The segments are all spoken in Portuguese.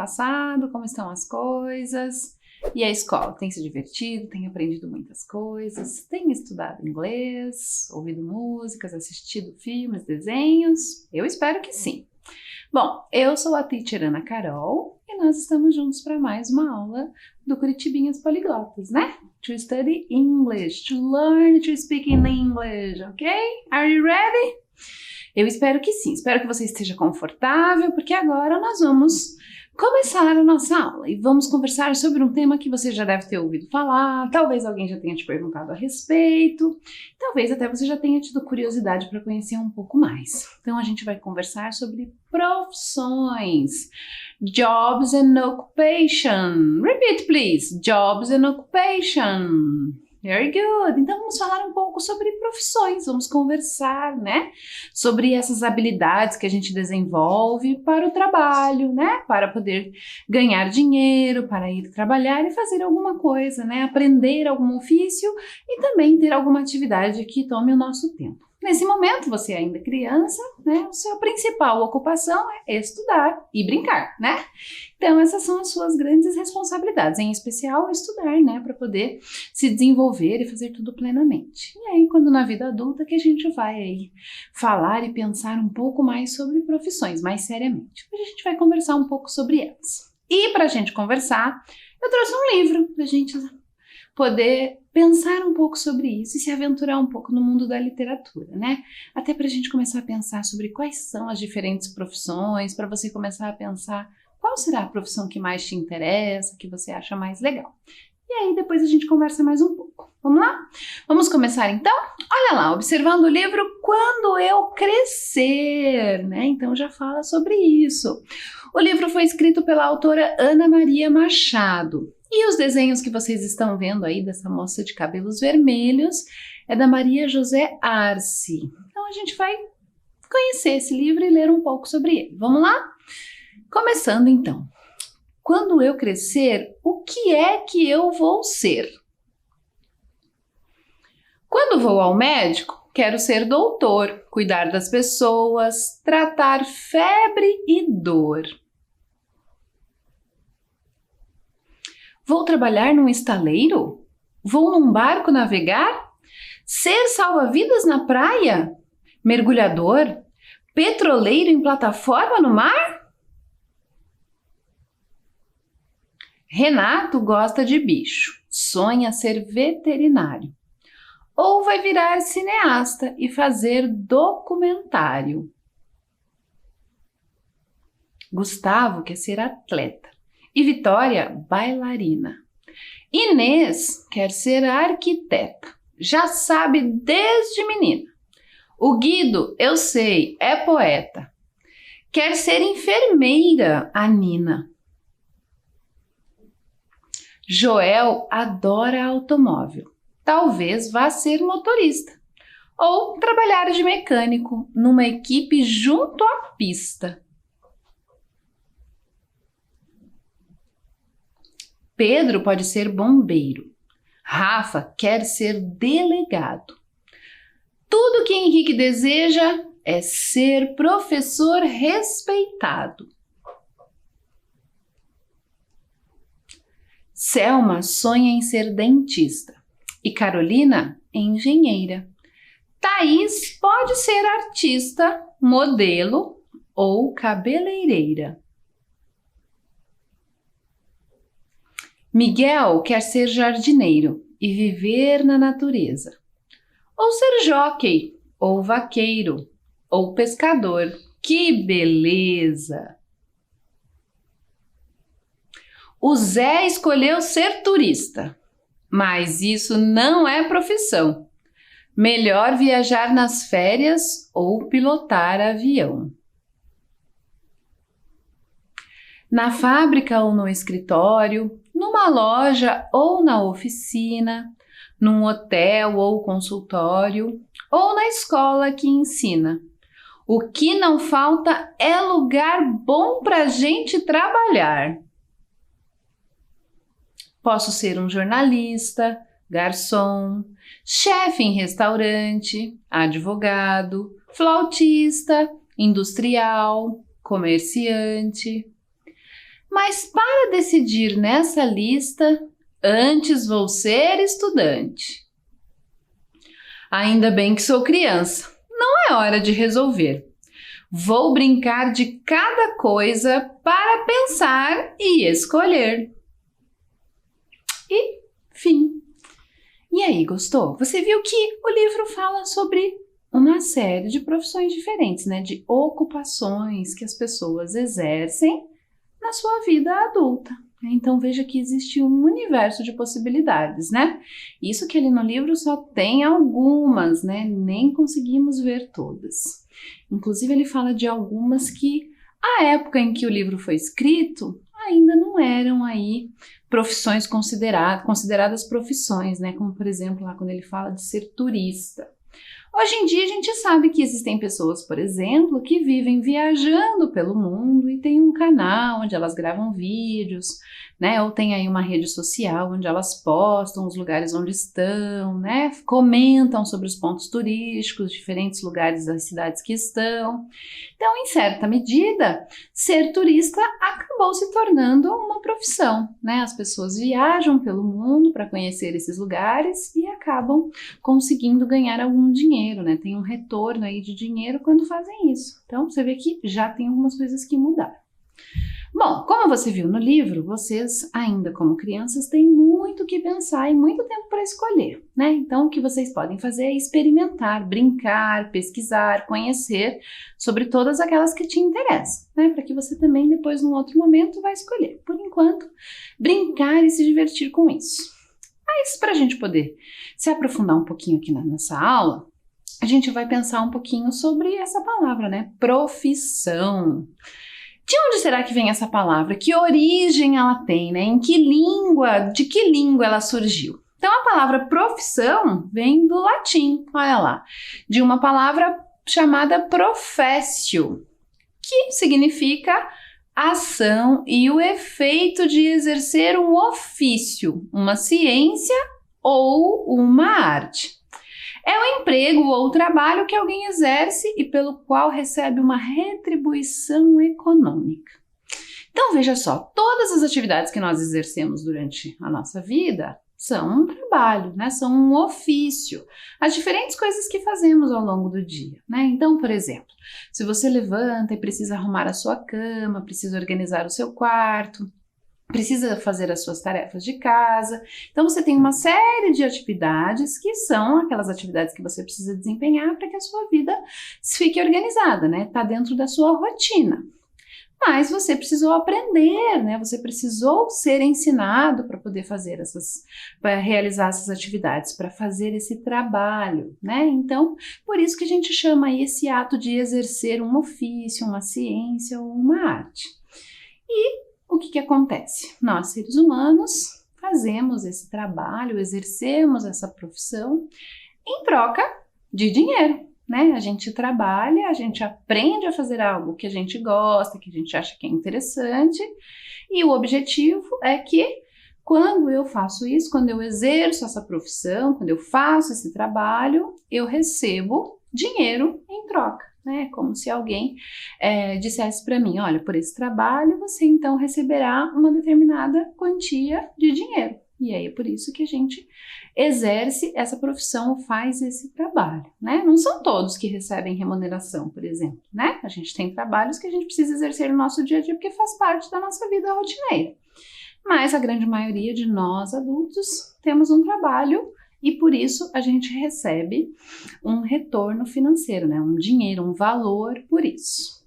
passado? Como estão as coisas? E a escola? Tem se divertido? Tem aprendido muitas coisas? Tem estudado inglês? Ouvido músicas? Assistido filmes, desenhos? Eu espero que sim. Bom, eu sou a teacher Ana Carol e nós estamos juntos para mais uma aula do Curitibinhas Poliglotas, né? To study English, to learn to speak in English, ok? Are you ready? Eu espero que sim, espero que você esteja confortável, porque agora nós vamos começar a nossa aula e vamos conversar sobre um tema que você já deve ter ouvido falar, talvez alguém já tenha te perguntado a respeito, talvez até você já tenha tido curiosidade para conhecer um pouco mais. Então a gente vai conversar sobre profissões, jobs and occupation. Repeat, please. Jobs and occupation. Very good. Então vamos falar um pouco sobre profissões, vamos conversar, né? Sobre essas habilidades que a gente desenvolve para o trabalho, né? Para poder ganhar dinheiro, para ir trabalhar e fazer alguma coisa, né? Aprender algum ofício e também ter alguma atividade que tome o nosso tempo. Nesse momento, você ainda é criança, né? A sua principal ocupação é estudar e brincar, né? Então, essas são as suas grandes responsabilidades, em especial estudar, né? Para poder se desenvolver e fazer tudo plenamente. E aí, quando na vida adulta, que a gente vai aí falar e pensar um pouco mais sobre profissões, mais seriamente. Hoje a gente vai conversar um pouco sobre elas. E para a gente conversar, eu trouxe um livro para a gente poder pensar um pouco sobre isso e se aventurar um pouco no mundo da literatura, né? Até para a gente começar a pensar sobre quais são as diferentes profissões, para você começar a pensar qual será a profissão que mais te interessa, que você acha mais legal. E aí depois a gente conversa mais um pouco. Vamos lá? Vamos começar então? Olha lá, observando o livro Quando Eu Crescer, né? Então já fala sobre isso. O livro foi escrito pela autora Ana Maria Machado. E os desenhos que vocês estão vendo aí dessa moça de cabelos vermelhos é da Maria José Arce. Então a gente vai conhecer esse livro e ler um pouco sobre ele. Vamos lá? Começando então. Quando eu crescer, o que é que eu vou ser? Quando vou ao médico, quero ser doutor, cuidar das pessoas, tratar febre e dor. Vou trabalhar num estaleiro? Vou num barco navegar? Ser salva-vidas na praia? Mergulhador? Petroleiro em plataforma no mar? Renato gosta de bicho, sonha ser veterinário. Ou vai virar cineasta e fazer documentário. Gustavo quer ser atleta. E Vitória, bailarina. Inês quer ser arquiteta. Já sabe desde menina. O Guido, eu sei, é poeta. Quer ser enfermeira, a Nina. Joel adora automóvel. Talvez vá ser motorista. Ou trabalhar de mecânico numa equipe junto à pista. Pedro pode ser bombeiro. Rafa quer ser delegado. Tudo que Henrique deseja é ser professor respeitado. Selma sonha em ser dentista e Carolina engenheira. Thaís pode ser artista, modelo ou cabeleireira. Miguel quer ser jardineiro e viver na natureza. Ou ser jockey, ou vaqueiro, ou pescador. Que beleza! O Zé escolheu ser turista, mas isso não é profissão. Melhor viajar nas férias ou pilotar avião. Na fábrica ou no escritório, numa loja ou na oficina, num hotel ou consultório, ou na escola que ensina. O que não falta é lugar bom para gente trabalhar. Posso ser um jornalista, garçom, chefe em restaurante, advogado, flautista, industrial, comerciante. Mas para decidir nessa lista, antes vou ser estudante. Ainda bem que sou criança, não é hora de resolver. Vou brincar de cada coisa para pensar e escolher. E fim. E aí, gostou? Você viu que o livro fala sobre uma série de profissões diferentes, né? De ocupações que as pessoas exercem na sua vida adulta. Então veja que existe um universo de possibilidades, né? Isso que ali no livro só tem algumas, né? Nem conseguimos ver todas. Inclusive ele fala de algumas que, à época em que o livro foi escrito, ainda não eram aí profissões consideradas profissões, né? Como por exemplo lá quando ele fala de ser turista. Hoje em dia a gente sabe que existem pessoas, por exemplo, que vivem viajando pelo mundo e tem um canal onde elas gravam vídeos, né? Ou tem aí uma rede social onde elas postam os lugares onde estão, né? Comentam sobre os pontos turísticos, diferentes lugares das cidades que estão. Então, em certa medida, ser turista acabou se tornando uma profissão, né? As pessoas viajam pelo mundo para conhecer esses lugares e acabam conseguindo ganhar algum dinheiro, né? Tem um retorno aí de dinheiro quando fazem isso. Então, você vê que já tem algumas coisas que mudaram. Bom, como você viu no livro, vocês ainda como crianças têm muito o que pensar e muito tempo para escolher, né? Então, o que vocês podem fazer é experimentar, brincar, pesquisar, conhecer sobre todas aquelas que te interessam, né? Para que você também depois, num outro momento, vai escolher. Por enquanto, brincar e se divertir com isso. Mas para a gente poder se aprofundar um pouquinho aqui na nossa aula, a gente vai pensar um pouquinho sobre essa palavra, né? Profissão. De onde será que vem essa palavra? Que origem ela tem, né? De que língua ela surgiu? Então, a palavra profissão vem do latim, olha lá, de uma palavra chamada professio, que significa ação e o efeito de exercer um ofício, uma ciência ou uma arte. É o emprego ou trabalho que alguém exerce e pelo qual recebe uma retribuição econômica. Então, veja só, todas as atividades que nós exercemos durante a nossa vida são um trabalho, né? São um ofício. As diferentes coisas que fazemos ao longo do dia, né? Então, por exemplo, se você levanta e precisa arrumar a sua cama, precisa organizar o seu quarto, precisa fazer as suas tarefas de casa. Então, você tem uma série de atividades que são aquelas atividades que você precisa desempenhar para que a sua vida fique organizada, né? Está dentro da sua rotina. Mas você precisou aprender, né? Você precisou ser ensinado para poder para realizar essas atividades, para fazer esse trabalho, né? Então, por isso que a gente chama aí esse ato de exercer um ofício, uma ciência ou uma arte. E o que acontece? Nós, seres humanos, fazemos esse trabalho, exercemos essa profissão em troca de dinheiro, né? A gente trabalha, a gente aprende a fazer algo que a gente gosta, que a gente acha que é interessante, e o objetivo é que quando eu faço isso, quando eu exerço essa profissão, quando eu faço esse trabalho, eu recebo dinheiro em troca. Né? Como se alguém dissesse para mim, olha, por esse trabalho você então receberá uma determinada quantia de dinheiro. E aí é por isso que a gente exerce essa profissão, faz esse trabalho, né? Não são todos que recebem remuneração, por exemplo, né? A gente tem trabalhos que a gente precisa exercer no nosso dia a dia porque faz parte da nossa vida rotineira. Mas a grande maioria de nós adultos temos um trabalho e por isso a gente recebe um retorno financeiro, né? Um dinheiro, um valor por isso.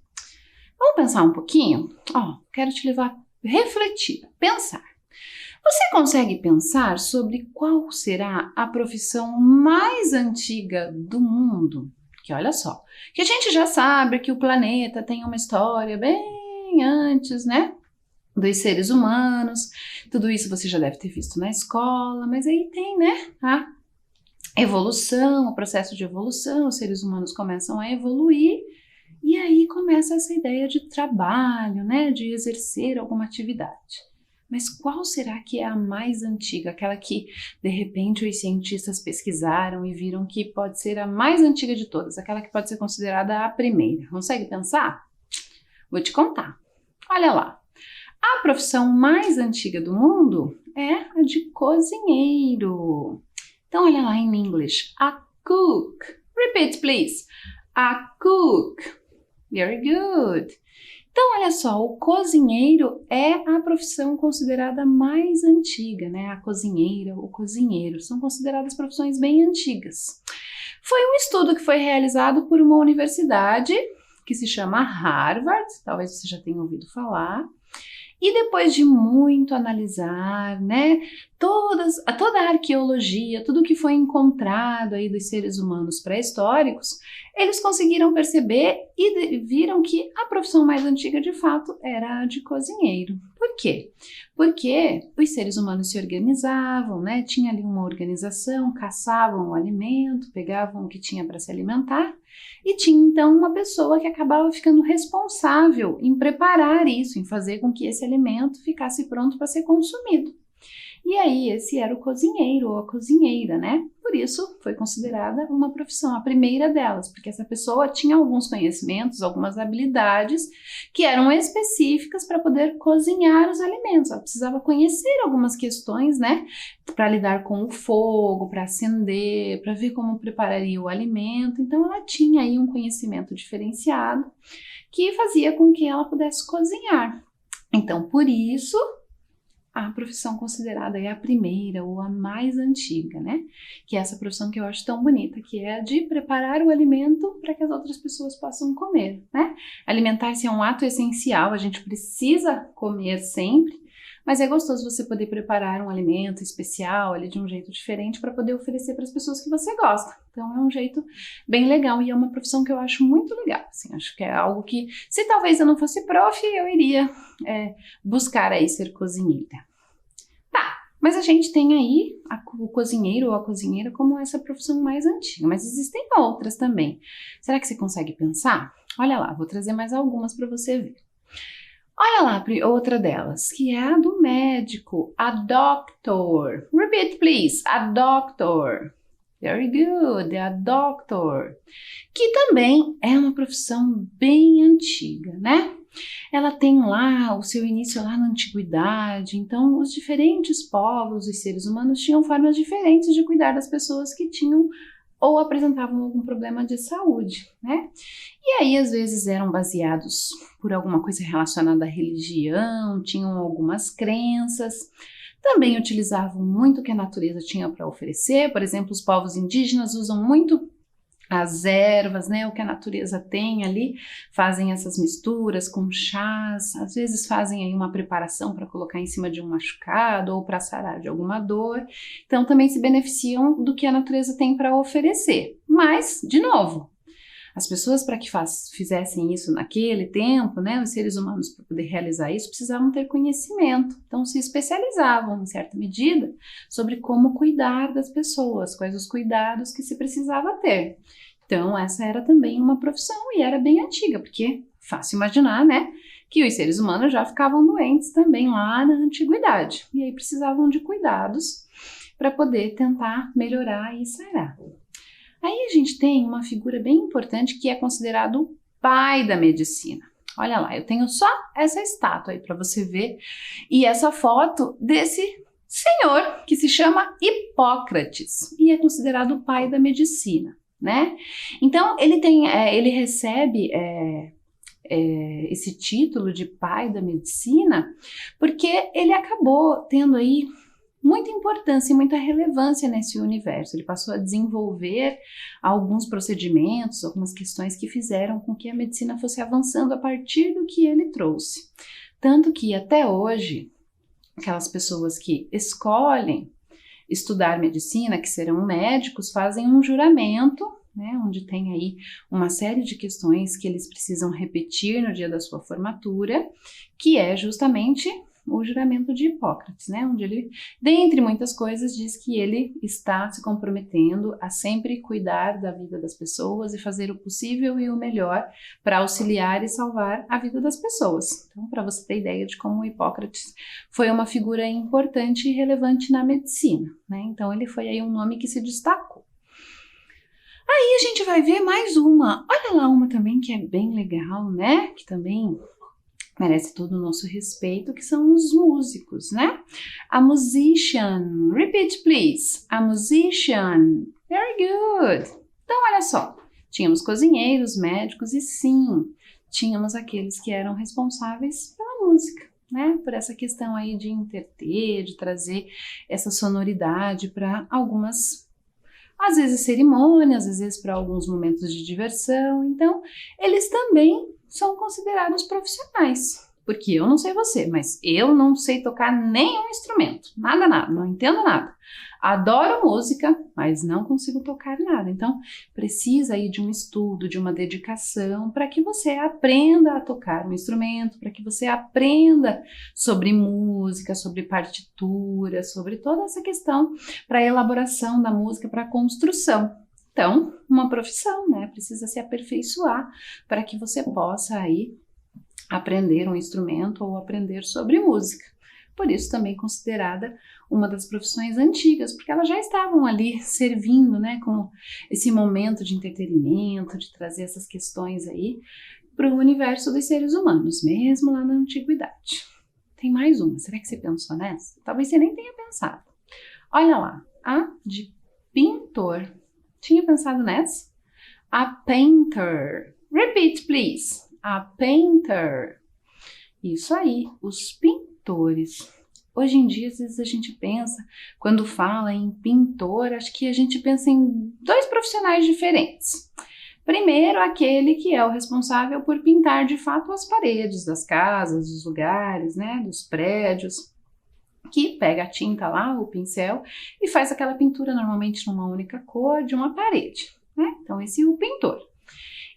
Vamos pensar um pouquinho? Quero te levar a refletir, pensar. Você consegue pensar sobre qual será a profissão mais antiga do mundo? Que olha só, que a gente já sabe que o planeta tem uma história bem antes, né? Dos seres humanos, tudo isso você já deve ter visto na escola, mas aí tem, né, a evolução, o processo de evolução, os seres humanos começam a evoluir e aí começa essa ideia de trabalho, né, de exercer alguma atividade. Mas qual será que é a mais antiga, aquela que de repente os cientistas pesquisaram e viram que pode ser a mais antiga de todas, aquela que pode ser considerada a primeira? Consegue pensar? Vou te contar. Olha lá. A profissão mais antiga do mundo é a de cozinheiro. Então, olha lá em inglês. A cook. Repeat, please. A cook. Very good. Então, olha só, o cozinheiro é a profissão considerada mais antiga, né? A cozinheira, o cozinheiro, são consideradas profissões bem antigas. Foi um estudo que foi realizado por uma universidade que se chama Harvard, talvez você já tenha ouvido falar. E depois de muito analisar, né, toda a arqueologia, tudo que foi encontrado aí dos seres humanos pré-históricos, eles conseguiram perceber e viram que a profissão mais antiga, de fato, era a de cozinheiro. Por quê? Porque os seres humanos se organizavam, né, tinha ali uma organização, caçavam o alimento, pegavam o que tinha para se alimentar, e tinha então uma pessoa que acabava ficando responsável em preparar isso, em fazer com que esse alimento ficasse pronto para ser consumido. E aí esse era o cozinheiro ou a cozinheira, né? Por isso foi considerada uma profissão, a primeira delas, porque essa pessoa tinha alguns conhecimentos, algumas habilidades que eram específicas para poder cozinhar os alimentos. Ela precisava conhecer algumas questões, né? Para lidar com o fogo, para acender, para ver como prepararia o alimento. Então ela tinha aí um conhecimento diferenciado que fazia com que ela pudesse cozinhar. Então, por isso, a profissão considerada é a primeira ou a mais antiga, né? Que é essa profissão que eu acho tão bonita, que é a de preparar o alimento para que as outras pessoas possam comer, né? Alimentar-se é um ato essencial, a gente precisa comer sempre, mas é gostoso você poder preparar um alimento especial ali de um jeito diferente para poder oferecer para as pessoas que você gosta. Então é um jeito bem legal e é uma profissão que eu acho muito legal. Assim, acho que é algo que, se talvez eu não fosse prof, eu iria buscar aí ser cozinheira. Tá, mas a gente tem aí o cozinheiro ou a cozinheira como essa profissão mais antiga, mas existem outras também. Será que você consegue pensar? Olha lá, vou trazer mais algumas para você ver. Olha lá, outra delas, que é a do médico, a doctor. Repeat, please. A doctor. Very good, a doctor. Que também é uma profissão bem antiga, né? Ela tem lá o seu início lá na antiguidade, então os diferentes povos, os seres humanos, tinham formas diferentes de cuidar das pessoas que tinham ou apresentavam algum problema de saúde, né? E aí, às vezes, eram baseados por alguma coisa relacionada à religião, tinham algumas crenças, também utilizavam muito o que a natureza tinha para oferecer, por exemplo, os povos indígenas usam muito as ervas, né, o que a natureza tem ali, fazem essas misturas com chás, às vezes fazem aí uma preparação para colocar em cima de um machucado ou para sarar de alguma dor, então também se beneficiam do que a natureza tem para oferecer. Mas, de novo, as pessoas para que fizessem isso naquele tempo, né, os seres humanos para poder realizar isso precisavam ter conhecimento, então se especializavam em certa medida sobre como cuidar das pessoas, quais os cuidados que se precisava ter. Então essa era também uma profissão e era bem antiga, porque fácil imaginar, né, que os seres humanos já ficavam doentes também lá na antiguidade e aí precisavam de cuidados para poder tentar melhorar e sarar. Aí a gente tem uma figura bem importante que é considerado o pai da medicina. Olha lá, eu tenho só essa estátua aí para você ver e essa foto desse senhor que se chama Hipócrates e é considerado o pai da medicina, né? Então ele recebe esse título de pai da medicina porque ele acabou tendo aí muita importância e muita relevância nesse universo. Ele passou a desenvolver alguns procedimentos, algumas questões que fizeram com que a medicina fosse avançando a partir do que ele trouxe. Tanto que até hoje, aquelas pessoas que escolhem estudar medicina, que serão médicos, fazem um juramento, né, onde tem aí uma série de questões que eles precisam repetir no dia da sua formatura, que é justamente o juramento de Hipócrates, né, onde ele, dentre muitas coisas, diz que ele está se comprometendo a sempre cuidar da vida das pessoas e fazer o possível e o melhor para auxiliar e salvar a vida das pessoas. Então, para você ter ideia de como Hipócrates foi uma figura importante e relevante na medicina, né, então ele foi aí um nome que se destacou. Aí a gente vai ver mais uma, olha lá uma também que é bem legal, né, que também merece todo o nosso respeito, que são os músicos, né? A musician, repeat please, a musician, very good. Então, olha só, tínhamos cozinheiros, médicos e sim, tínhamos aqueles que eram responsáveis pela música, né? Por essa questão aí de interter, de trazer essa sonoridade para algumas, às vezes cerimônias, às vezes para alguns momentos de diversão. Então, eles também são considerados profissionais, porque eu não sei você, mas eu não sei tocar nenhum instrumento, nada, não entendo nada. Adoro música, mas não consigo tocar nada. Então, precisa aí de um estudo, de uma dedicação para que você aprenda a tocar um instrumento, para que você aprenda sobre música, sobre partitura, sobre toda essa questão para a elaboração da música, para a construção. Então, uma profissão, né? Precisa se aperfeiçoar para que você possa aí aprender um instrumento ou aprender sobre música. Por isso também considerada uma das profissões antigas, porque elas já estavam ali servindo, né, como esse momento de entretenimento, de trazer essas questões aí para o universo dos seres humanos, mesmo lá na antiguidade. Tem mais uma, será que você pensou nessa? Talvez você nem tenha pensado. Olha lá, a de pintor. Tinha pensado nessa? A painter. Repeat, please. A painter. Isso aí, os pintores. Hoje em dia, às vezes a gente pensa, quando fala em pintor, acho que a gente pensa em dois profissionais diferentes. Primeiro, aquele que é o responsável por pintar de fato as paredes das casas, dos lugares, né, dos prédios, que pega a tinta lá, o pincel, e faz aquela pintura normalmente numa única cor de uma parede, né? Então esse é o pintor.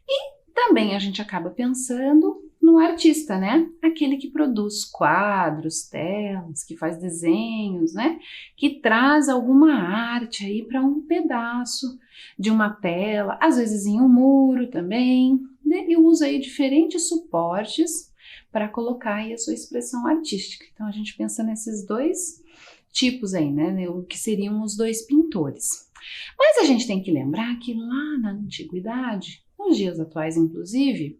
E também a gente acaba pensando no artista, né? Aquele que produz quadros, telas, que faz desenhos, né? Que traz alguma arte aí para um pedaço de uma tela, às vezes em um muro também, né? E usa aí diferentes suportes para colocar aí a sua expressão artística. Então a gente pensa nesses dois tipos aí, né? O que seriam os dois pintores. Mas a gente tem que lembrar que lá na antiguidade, nos dias atuais inclusive,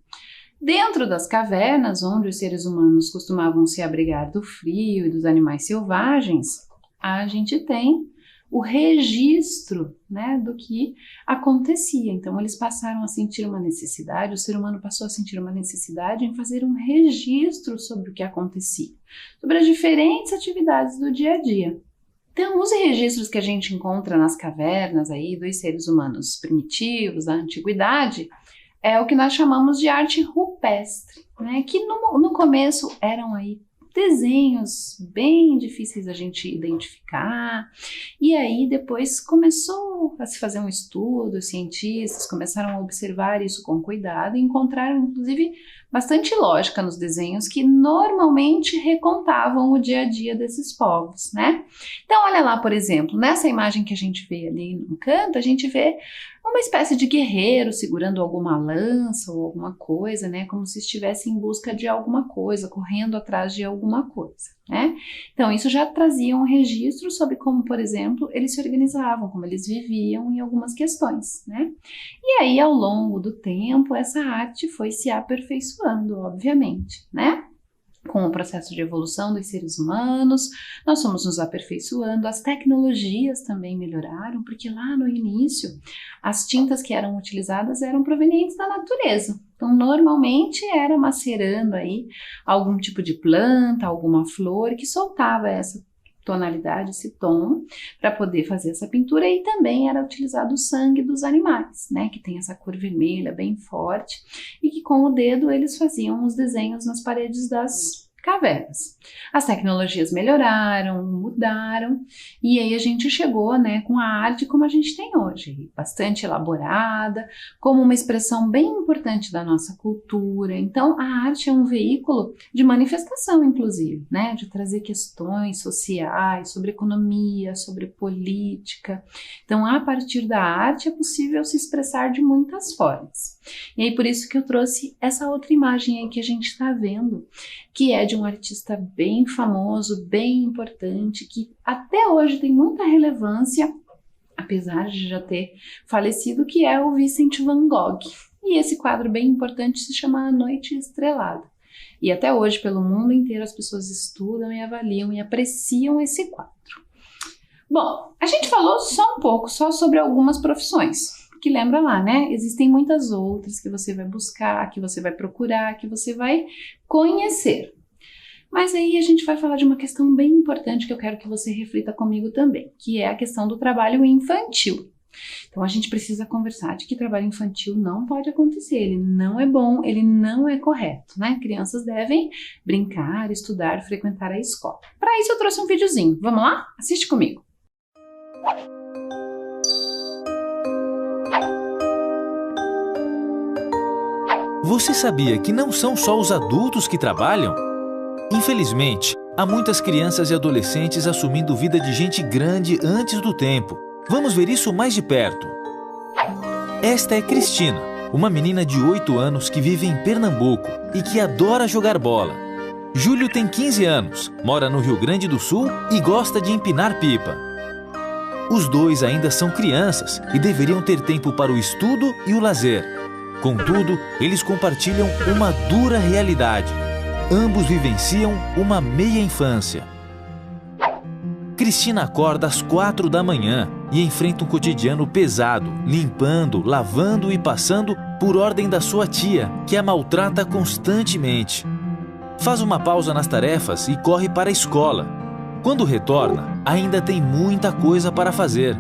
dentro das cavernas onde os seres humanos costumavam se abrigar do frio e dos animais selvagens, a gente tem o registro, né, do que acontecia. Então eles passaram a sentir uma necessidade, o ser humano passou a sentir uma necessidade em fazer um registro sobre o que acontecia, sobre as diferentes atividades do dia a dia. Então, os registros que a gente encontra nas cavernas aí dos seres humanos primitivos, da antiguidade, é o que nós chamamos de arte rupestre, né? Que no começo eram aí desenhos bem difíceis a gente identificar, e aí depois começou a se fazer um estudo, os cientistas começaram a observar isso com cuidado e encontraram inclusive bastante lógica nos desenhos que normalmente recontavam o dia a dia desses povos, né? Então olha lá, por exemplo, nessa imagem que a gente vê ali no canto, a gente vê uma espécie de guerreiro segurando alguma lança ou alguma coisa, né? Como se estivesse em busca de alguma coisa, correndo atrás de alguma coisa, né? Então isso já trazia um registro sobre como, por exemplo, eles se organizavam, como eles viviam em algumas questões, né? E aí, ao longo do tempo, essa arte foi se aperfeiçoando, obviamente, né? Com o processo de evolução dos seres humanos, nós fomos nos aperfeiçoando, as tecnologias também melhoraram, porque lá no início, as tintas que eram utilizadas eram provenientes da natureza. Então, normalmente era macerando aí algum tipo de planta, alguma flor que soltava essa tonalidade, esse tom, para poder fazer essa pintura, e também era utilizado o sangue dos animais, né, que tem essa cor vermelha bem forte, e que com o dedo eles faziam os desenhos nas paredes das cavernas. As tecnologias melhoraram, mudaram, e aí a gente chegou, né, com a arte como a gente tem hoje, bastante elaborada, como uma expressão bem importante da nossa cultura. Então a arte é um veículo de manifestação, inclusive, né, de trazer questões sociais, sobre economia, sobre política. Então a partir da arte é possível se expressar de muitas formas. E aí por isso que eu trouxe essa outra imagem aí que a gente está vendo, que é de um artista bem famoso, bem importante, que até hoje tem muita relevância, apesar de já ter falecido, que é o Vincent van Gogh. E esse quadro bem importante se chama A Noite Estrelada. E até hoje, pelo mundo inteiro, as pessoas estudam e avaliam e apreciam esse quadro. Bom, a gente falou só um pouco, só sobre algumas profissões, porque lembra lá, né? Existem muitas outras que você vai buscar, que você vai procurar, que você vai conhecer. Mas aí a gente vai falar de uma questão bem importante que eu quero que você reflita comigo também, que é a questão do trabalho infantil. Então a gente precisa conversar de que trabalho infantil não pode acontecer, ele não é bom, ele não é correto, né? Crianças devem brincar, estudar, frequentar a escola. Para isso eu trouxe um videozinho, vamos lá? Assiste comigo. Você sabia que não são só os adultos que trabalham? Infelizmente, há muitas crianças e adolescentes assumindo vida de gente grande antes do tempo. Vamos ver isso mais de perto. Esta é Cristina, uma menina de 8 anos que vive em Pernambuco e que adora jogar bola. Júlio tem 15 anos, mora no Rio Grande do Sul e gosta de empinar pipa. Os dois ainda são crianças e deveriam ter tempo para o estudo e o lazer. Contudo, eles compartilham uma dura realidade. Ambos vivenciam uma meia-infância. Cristina acorda às 4 da manhã e enfrenta um cotidiano pesado, limpando, lavando e passando por ordem da sua tia, que a maltrata constantemente. Faz uma pausa nas tarefas e corre para a escola. Quando retorna, ainda tem muita coisa para fazer.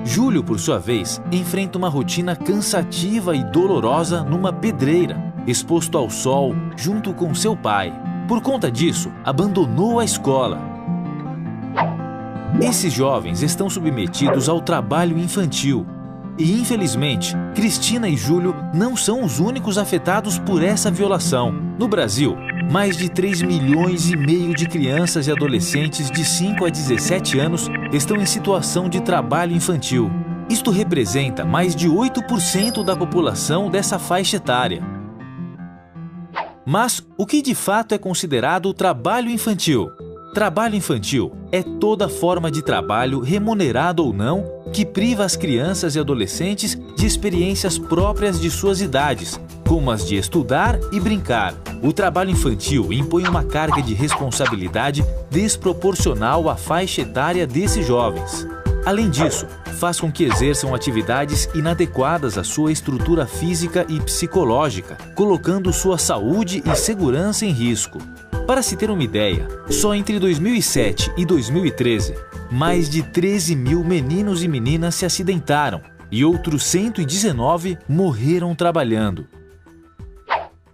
Júlio, por sua vez, enfrenta uma rotina cansativa e dolorosa numa pedreira, exposto ao sol junto com seu pai. Por conta disso, abandonou a escola. Esses jovens estão submetidos ao trabalho infantil. E, infelizmente, Cristina e Júlio não são os únicos afetados por essa violação. No Brasil, mais de 3,5 milhões de crianças e adolescentes de 5 a 17 anos estão em situação de trabalho infantil. Isto representa mais de 8% da população dessa faixa etária. Mas o que de fato é considerado trabalho infantil? Trabalho infantil é toda forma de trabalho, remunerado ou não, que priva as crianças e adolescentes de experiências próprias de suas idades, como as de estudar e brincar. O trabalho infantil impõe uma carga de responsabilidade desproporcional à faixa etária desses jovens. Além disso, faz com que exerçam atividades inadequadas à sua estrutura física e psicológica, colocando sua saúde e segurança em risco. Para se ter uma ideia, só entre 2007 e 2013, mais de 13 mil meninos e meninas se acidentaram e outros 119 morreram trabalhando.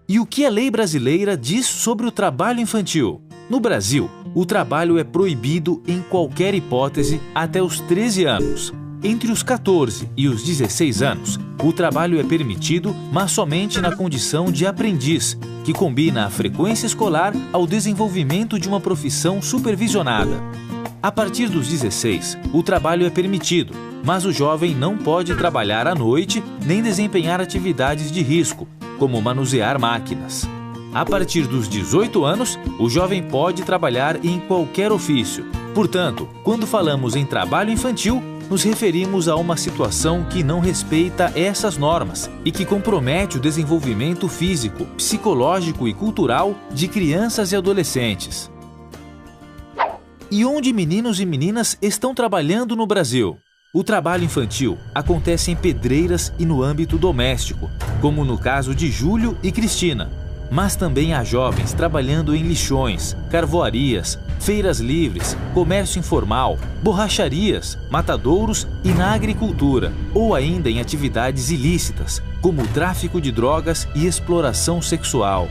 E o que a lei brasileira diz sobre o trabalho infantil? No Brasil, o trabalho é proibido em qualquer hipótese até os 13 anos. Entre os 14 e os 16 anos, o trabalho é permitido, mas somente na condição de aprendiz, que combina a frequência escolar ao desenvolvimento de uma profissão supervisionada. A partir dos 16, o trabalho é permitido, mas o jovem não pode trabalhar à noite nem desempenhar atividades de risco, como manusear máquinas. A partir dos 18 anos, o jovem pode trabalhar em qualquer ofício. Portanto, quando falamos em trabalho infantil, nos referimos a uma situação que não respeita essas normas e que compromete o desenvolvimento físico, psicológico e cultural de crianças e adolescentes. E onde meninos e meninas estão trabalhando no Brasil? O trabalho infantil acontece em pedreiras e no âmbito doméstico, como no caso de Júlio e Cristina. Mas também há jovens trabalhando em lixões, carvoarias, feiras livres, comércio informal, borracharias, matadouros e na agricultura, ou ainda em atividades ilícitas, como o tráfico de drogas e exploração sexual.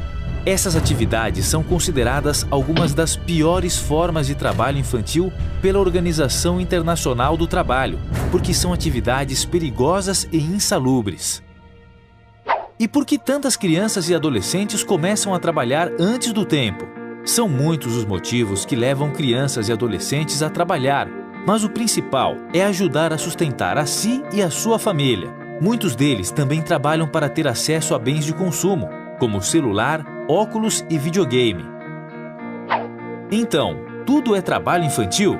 Essas atividades são consideradas algumas das piores formas de trabalho infantil pela Organização Internacional do Trabalho, porque são atividades perigosas e insalubres. E por que tantas crianças e adolescentes começam a trabalhar antes do tempo? São muitos os motivos que levam crianças e adolescentes a trabalhar, mas o principal é ajudar a sustentar a si e a sua família. Muitos deles também trabalham para ter acesso a bens de consumo, como celular, óculos e videogame. Então, tudo é trabalho infantil?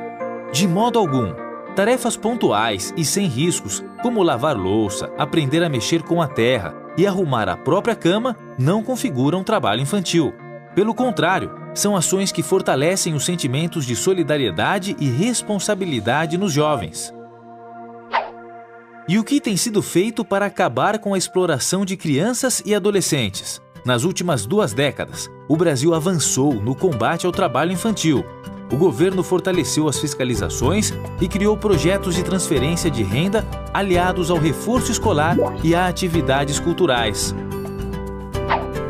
De modo algum. Tarefas pontuais e sem riscos, como lavar louça, aprender a mexer com a terra e arrumar a própria cama, não configuram trabalho infantil. Pelo contrário, são ações que fortalecem os sentimentos de solidariedade e responsabilidade nos jovens. E o que tem sido feito para acabar com a exploração de crianças e adolescentes? Nas últimas 2 décadas, o Brasil avançou no combate ao trabalho infantil. O governo fortaleceu as fiscalizações e criou projetos de transferência de renda aliados ao reforço escolar e a atividades culturais.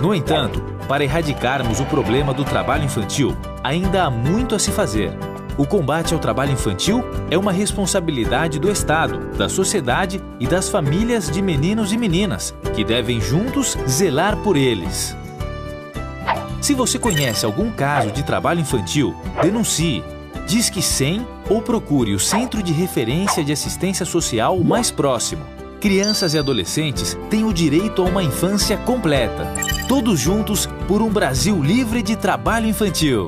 No entanto, para erradicarmos o problema do trabalho infantil, ainda há muito a se fazer. O combate ao trabalho infantil é uma responsabilidade do Estado, da sociedade e das famílias de meninos e meninas, que devem juntos zelar por eles. Se você conhece algum caso de trabalho infantil, denuncie, Disque 100 ou procure o Centro de Referência de Assistência Social mais próximo. Crianças e adolescentes têm o direito a uma infância completa. Todos juntos por um Brasil livre de trabalho infantil.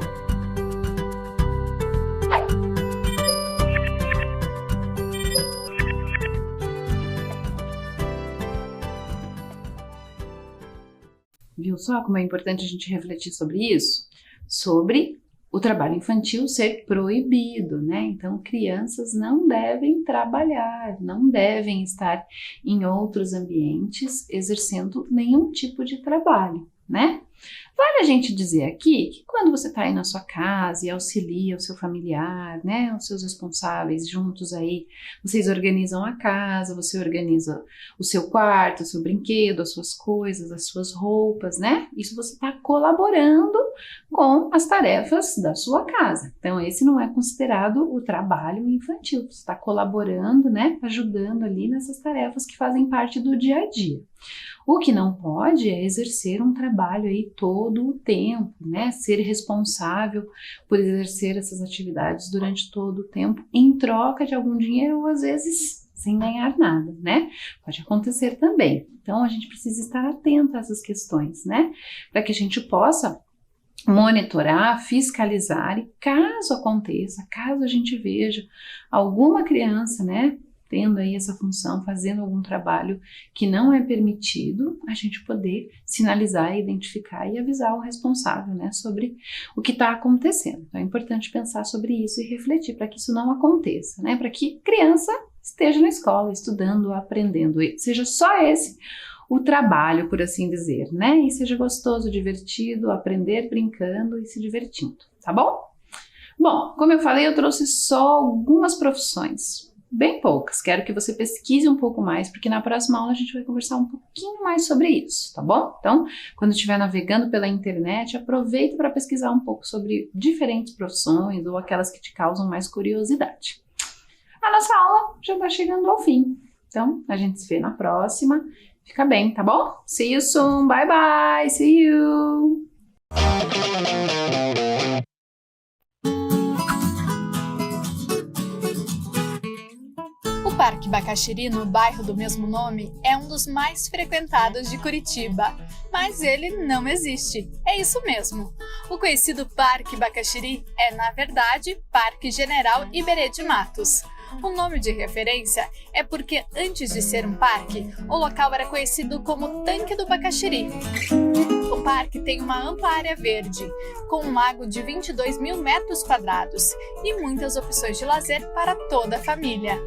Viu só como é importante a gente refletir sobre isso? Sobre o trabalho infantil ser proibido, né? Então, crianças não devem trabalhar, não devem estar em outros ambientes exercendo nenhum tipo de trabalho, né? Vale a gente dizer aqui que quando você está aí na sua casa e auxilia o seu familiar, né, os seus responsáveis juntos aí, vocês organizam a casa, você organiza o seu quarto, o seu brinquedo, as suas coisas, as suas roupas, né? Isso você está colaborando com as tarefas da sua casa. Então, esse não é considerado o trabalho infantil. Você está colaborando, né, ajudando ali nessas tarefas que fazem parte do dia a dia. O que não pode é exercer um trabalho aí todo o tempo, né? Ser responsável por exercer essas atividades durante todo o tempo em troca de algum dinheiro ou às vezes sem ganhar nada, né? Pode acontecer também. Então, a gente precisa estar atento a essas questões, né? Para que a gente possa monitorar, fiscalizar e caso aconteça, caso a gente veja alguma criança, né, tendo aí essa função, fazendo algum trabalho que não é permitido, a gente poder sinalizar, identificar e avisar o responsável, né, sobre o que está acontecendo. Então é importante pensar sobre isso e refletir para que isso não aconteça, né, para que criança esteja na escola, estudando, aprendendo, e seja só esse o trabalho, por assim dizer, né, e seja gostoso, divertido, aprender brincando e se divertindo, tá bom? Bom, como eu falei, eu trouxe só algumas profissões, bem poucas. Quero que você pesquise um pouco mais, porque na próxima aula a gente vai conversar um pouquinho mais sobre isso, tá bom? Então, quando estiver navegando pela internet, aproveita para pesquisar um pouco sobre diferentes profissões ou aquelas que te causam mais curiosidade. A nossa aula já está chegando ao fim, então a gente se vê na próxima. Fica bem, tá bom? See you soon, bye bye, see you! O Parque Bacaxiri, no bairro do mesmo nome, é um dos mais frequentados de Curitiba, mas ele não existe. É isso mesmo. O conhecido Parque Bacaxiri é, na verdade, Parque General Iberê de Matos. O nome de referência é porque, antes de ser um parque, o local era conhecido como Tanque do Bacaxiri. O parque tem uma ampla área verde, com um lago de 22 mil metros quadrados e muitas opções de lazer para toda a família.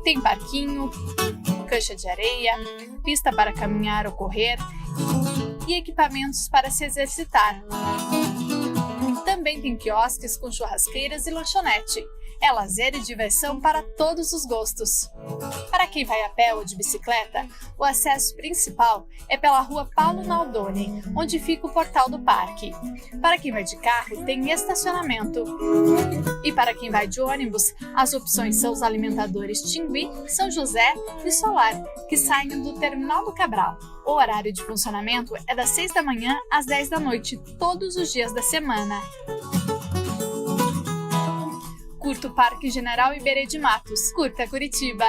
Tem parquinho, cancha de areia, pista para caminhar ou correr e equipamentos para se exercitar. Também tem quiosques com churrasqueiras e lanchonete. É lazer e diversão para todos os gostos. Para quem vai a pé ou de bicicleta, o acesso principal é pela rua Paulo Naldoni, onde fica o portal do parque. Para quem vai de carro, tem estacionamento. E para quem vai de ônibus, as opções são os alimentadores Tingui, São José e Solar, que saem do Terminal do Cabral. O horário de funcionamento é das 6 da manhã às 10 da noite, todos os dias da semana. Curta o Parque General Iberê de Matos. Curta Curitiba!